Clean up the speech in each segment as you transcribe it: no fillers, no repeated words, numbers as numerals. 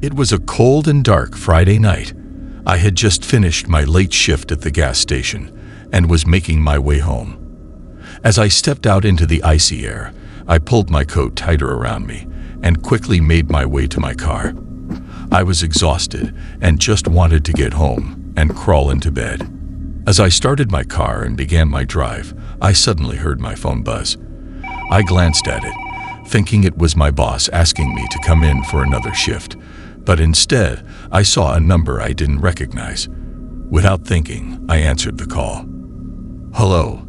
It was a cold and dark Friday night. I had just finished my late shift at the gas station and was making my way home. As I stepped out into the icy air, I pulled my coat tighter around me and quickly made my way to my car. I was exhausted and just wanted to get home and crawl into bed. As I started my car and began my drive, I suddenly heard my phone buzz. I glanced at it, thinking it was my boss asking me to come in for another shift, but instead, I saw a number I didn't recognize. Without thinking, I answered the call. "Hello,"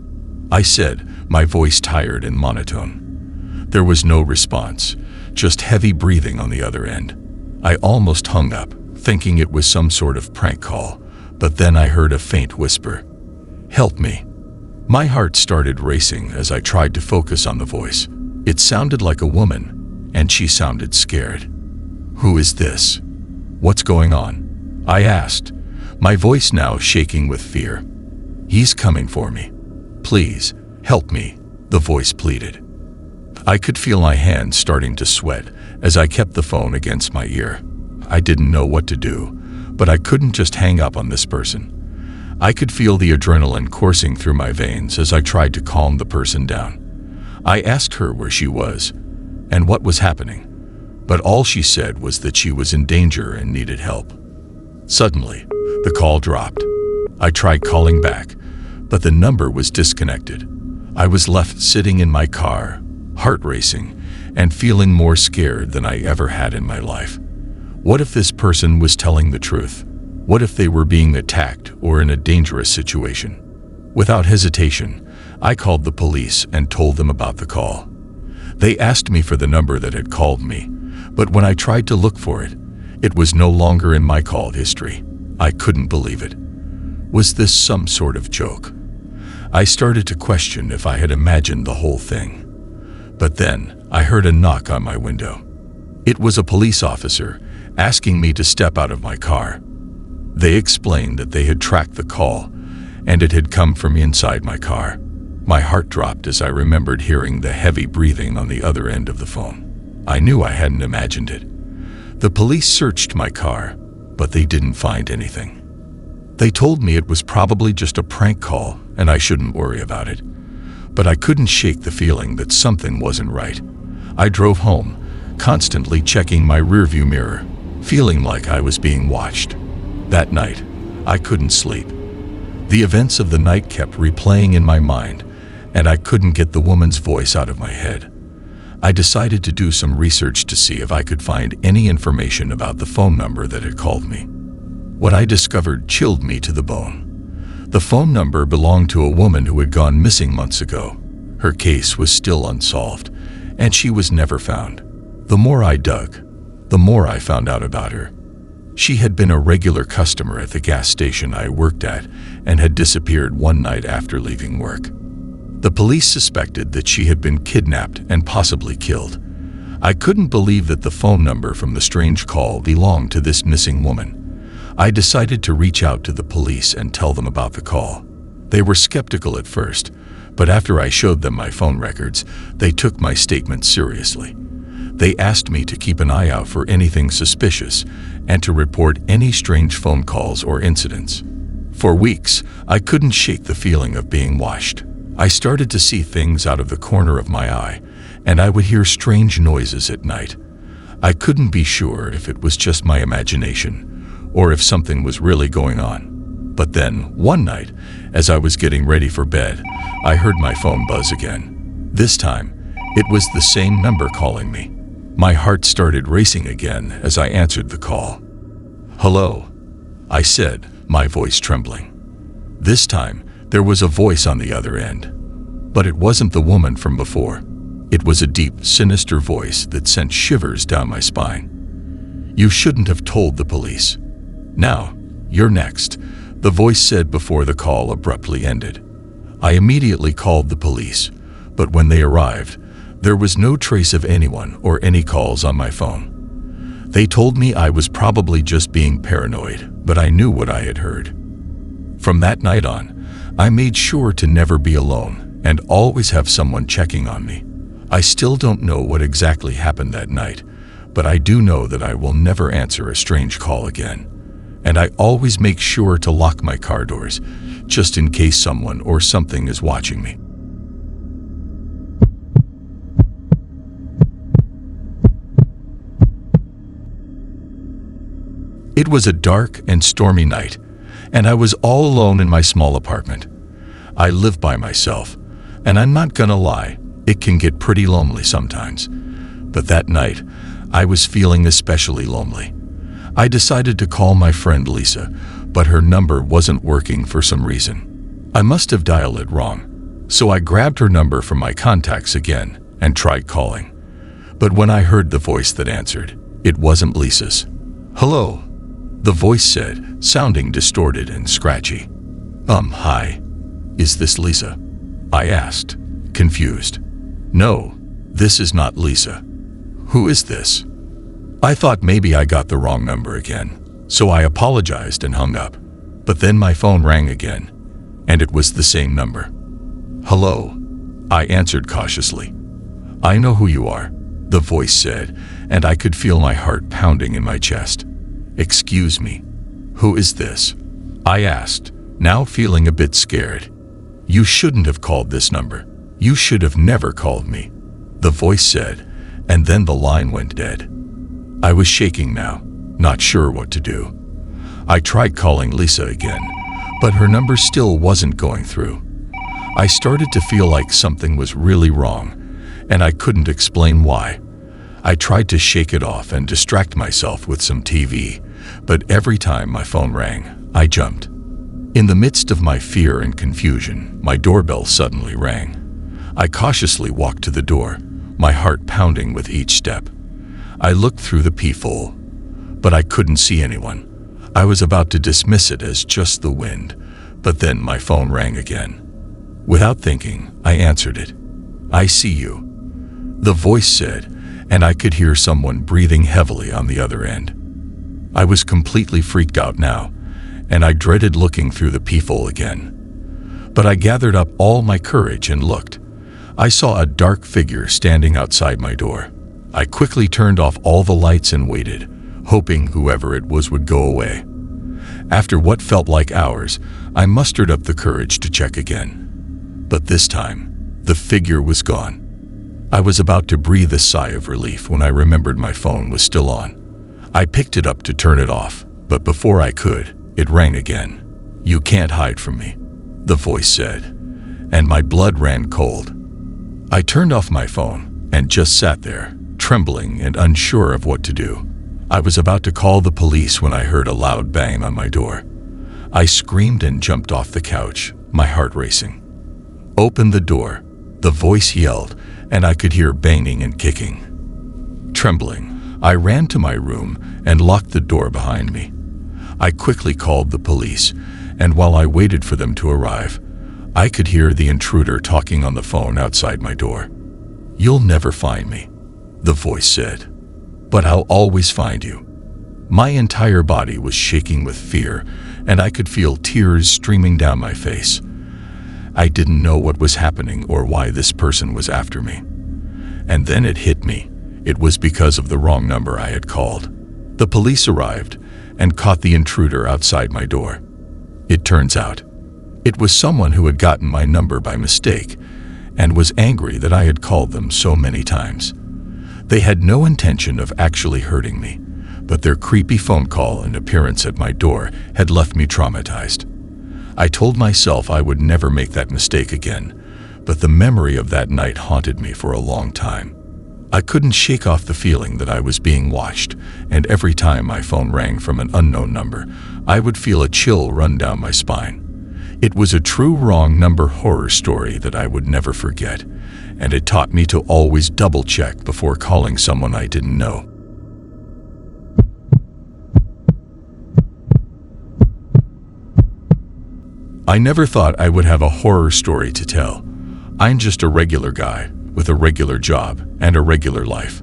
I said, my voice tired and monotone. There was no response, just heavy breathing on the other end. I almost hung up, thinking it was some sort of prank call, but then I heard a faint whisper. "Help me." My heart started racing as I tried to focus on the voice. It sounded like a woman, and she sounded scared. "Who is this? What's going on?" I asked, my voice now shaking with fear. "He's coming for me. Please, help me," the voice pleaded. I could feel my hands starting to sweat as I kept the phone against my ear. I didn't know what to do, but I couldn't just hang up on this person. I could feel the adrenaline coursing through my veins as I tried to calm the person down. I asked her where she was and what was happening, but all she said was that she was in danger and needed help. Suddenly, the call dropped. I tried calling back, but the number was disconnected. I was left sitting in my car, heart racing, and feeling more scared than I ever had in my life. What if this person was telling the truth? What if they were being attacked or in a dangerous situation? Without hesitation, I called the police and told them about the call. They asked me for the number that had called me, but when I tried to look for it, it was no longer in my call history. I couldn't believe it. Was this some sort of joke? I started to question if I had imagined the whole thing. But then, I heard a knock on my window. It was a police officer asking me to step out of my car. They explained that they had tracked the call, and it had come from inside my car. My heart dropped as I remembered hearing the heavy breathing on the other end of the phone. I knew I hadn't imagined it. The police searched my car, but they didn't find anything. They told me it was probably just a prank call and I shouldn't worry about it. But I couldn't shake the feeling that something wasn't right. I drove home, constantly checking my rearview mirror, feeling like I was being watched. That night, I couldn't sleep. The events of the night kept replaying in my mind, and I couldn't get the woman's voice out of my head. I decided to do some research to see if I could find any information about the phone number that had called me. What I discovered chilled me to the bone. The phone number belonged to a woman who had gone missing months ago. Her case was still unsolved, and she was never found. The more I dug, the more I found out about her. She had been a regular customer at the gas station I worked at and had disappeared one night after leaving work. The police suspected that she had been kidnapped and possibly killed. I couldn't believe that the phone number from the strange call belonged to this missing woman. I decided to reach out to the police and tell them about the call. They were skeptical at first, but after I showed them my phone records, they took my statement seriously. They asked me to keep an eye out for anything suspicious and to report any strange phone calls or incidents. For weeks, I couldn't shake the feeling of being watched. I started to see things out of the corner of my eye, and I would hear strange noises at night. I couldn't be sure if it was just my imagination or if something was really going on. But then, one night, as I was getting ready for bed, I heard my phone buzz again. This time, it was the same number calling me. My heart started racing again as I answered the call. "Hello," I said, my voice trembling. This time, there was a voice on the other end. But it wasn't the woman from before. It was a deep, sinister voice that sent shivers down my spine. "You shouldn't have told the police. Now, you're next," the voice said before the call abruptly ended. I immediately called the police, but when they arrived, there was no trace of anyone or any calls on my phone. They told me I was probably just being paranoid, but I knew what I had heard. From that night on, I made sure to never be alone and always have someone checking on me. I still don't know what exactly happened that night, but I do know that I will never answer a strange call again. And I always make sure to lock my car doors, just in case someone or something is watching me. It was a dark and stormy night, and I was all alone in my small apartment. I live by myself, and I'm not gonna lie, it can get pretty lonely sometimes. But that night, I was feeling especially lonely. I decided to call my friend Lisa, but her number wasn't working for some reason. I must have dialed it wrong, so I grabbed her number from my contacts again and tried calling. But when I heard the voice that answered, it wasn't Lisa's. "Hello," the voice said, sounding distorted and scratchy. Hi. Is this Lisa?" I asked, confused. "No, this is not Lisa. Who is this?" I thought maybe I got the wrong number again, so I apologized and hung up. But then my phone rang again, and it was the same number. "Hello," I answered cautiously. "I know who you are," the voice said, and I could feel my heart pounding in my chest. "Excuse me, who is this?" I asked, now feeling a bit scared. "You shouldn't have called this number. You should have never called me," the voice said, and then the line went dead. I was shaking now, not sure what to do. I tried calling Lisa again, but her number still wasn't going through. I started to feel like something was really wrong, and I couldn't explain why. I tried to shake it off and distract myself with some TV, but every time my phone rang, I jumped. In the midst of my fear and confusion, my doorbell suddenly rang. I cautiously walked to the door, my heart pounding with each step. I looked through the peephole, but I couldn't see anyone. I was about to dismiss it as just the wind, but then my phone rang again. Without thinking, I answered it. "I see you," the voice said, and I could hear someone breathing heavily on the other end. I was completely freaked out now, and I dreaded looking through the peephole again. But I gathered up all my courage and looked. I saw a dark figure standing outside my door. I quickly turned off all the lights and waited, hoping whoever it was would go away. After what felt like hours, I mustered up the courage to check again. But this time, the figure was gone. I was about to breathe a sigh of relief when I remembered my phone was still on. I picked it up to turn it off, but before I could, it rang again. "You can't hide from me," the voice said, and my blood ran cold. I turned off my phone and just sat there, trembling and unsure of what to do. I was about to call the police when I heard a loud bang on my door. I screamed and jumped off the couch, my heart racing. "Open the door," the voice yelled, and I could hear banging and kicking. Trembling, I ran to my room and locked the door behind me. I quickly called the police, and while I waited for them to arrive, I could hear the intruder talking on the phone outside my door. "You'll never find me," the voice said, "but I'll always find you." My entire body was shaking with fear, and I could feel tears streaming down my face. I didn't know what was happening or why this person was after me. And then it hit me. It was because of the wrong number I had called. The police arrived and caught the intruder outside my door. It turns out, it was someone who had gotten my number by mistake and was angry that I had called them so many times. They had no intention of actually hurting me, but their creepy phone call and appearance at my door had left me traumatized. I told myself I would never make that mistake again, but the memory of that night haunted me for a long time. I couldn't shake off the feeling that I was being watched, and every time my phone rang from an unknown number, I would feel a chill run down my spine. It was a true wrong number horror story that I would never forget, and it taught me to always double-check before calling someone I didn't know. I never thought I would have a horror story to tell. I'm just a regular guy with a regular job and a regular life.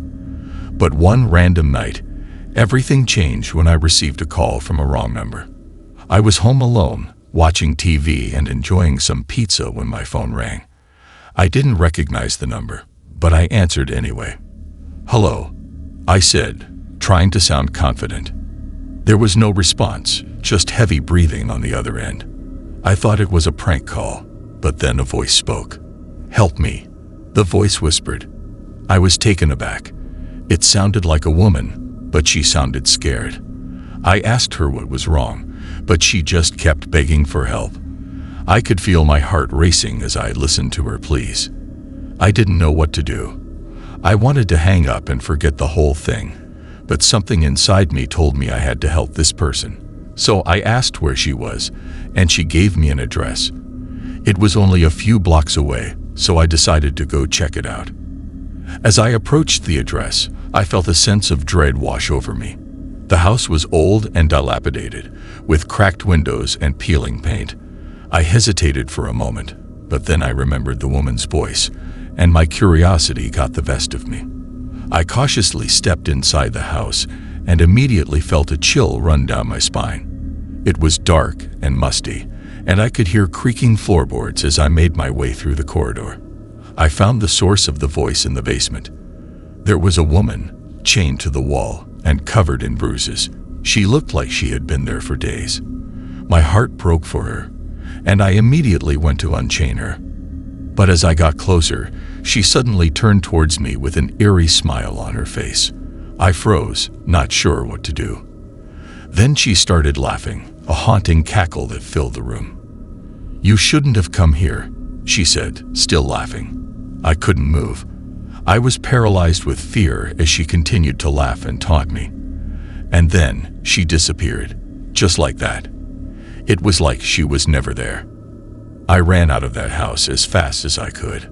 But one random night, everything changed when I received a call from a wrong number. I was home alone, watching TV and enjoying some pizza when my phone rang. I didn't recognize the number, but I answered anyway. "Hello," I said, trying to sound confident. There was no response, just heavy breathing on the other end. I thought it was a prank call, but then a voice spoke. "Help me," the voice whispered. I was taken aback. It sounded like a woman, but she sounded scared. I asked her what was wrong, but she just kept begging for help. I could feel my heart racing as I listened to her pleas. I didn't know what to do. I wanted to hang up and forget the whole thing, but something inside me told me I had to help this person. So I asked where she was, and she gave me an address. It was only a few blocks away, so I decided to go check it out. As I approached the address, I felt a sense of dread wash over me. The house was old and dilapidated, with cracked windows and peeling paint. I hesitated for a moment, but then I remembered the woman's voice, and my curiosity got the best of me. I cautiously stepped inside the house and immediately felt a chill run down my spine. It was dark and musty, and I could hear creaking floorboards as I made my way through the corridor. I found the source of the voice in the basement. There was a woman, chained to the wall and covered in bruises. She looked like she had been there for days. My heart broke for her, and I immediately went to unchain her. But as I got closer, she suddenly turned towards me with an eerie smile on her face. I froze, not sure what to do. Then she started laughing, a haunting cackle that filled the room. "You shouldn't have come here," she said, still laughing. I couldn't move. I was paralyzed with fear as she continued to laugh and taunt me. And then she disappeared, just like that. It was like she was never there. I ran out of that house as fast as I could.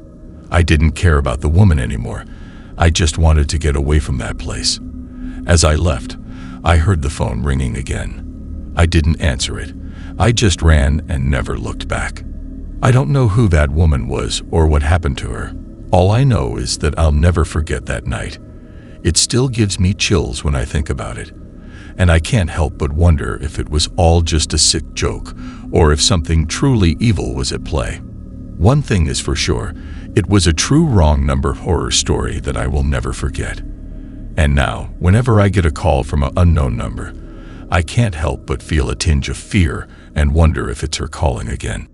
I didn't care about the woman anymore. I just wanted to get away from that place. As I left, I heard the phone ringing again. I didn't answer it. I just ran and never looked back. I don't know who that woman was or what happened to her. All I know is that I'll never forget that night. It still gives me chills when I think about it. And I can't help but wonder if it was all just a sick joke or if something truly evil was at play. One thing is for sure, it was a true wrong number horror story that I will never forget. And now, whenever I get a call from an unknown number, I can't help but feel a tinge of fear and wonder if it's her calling again.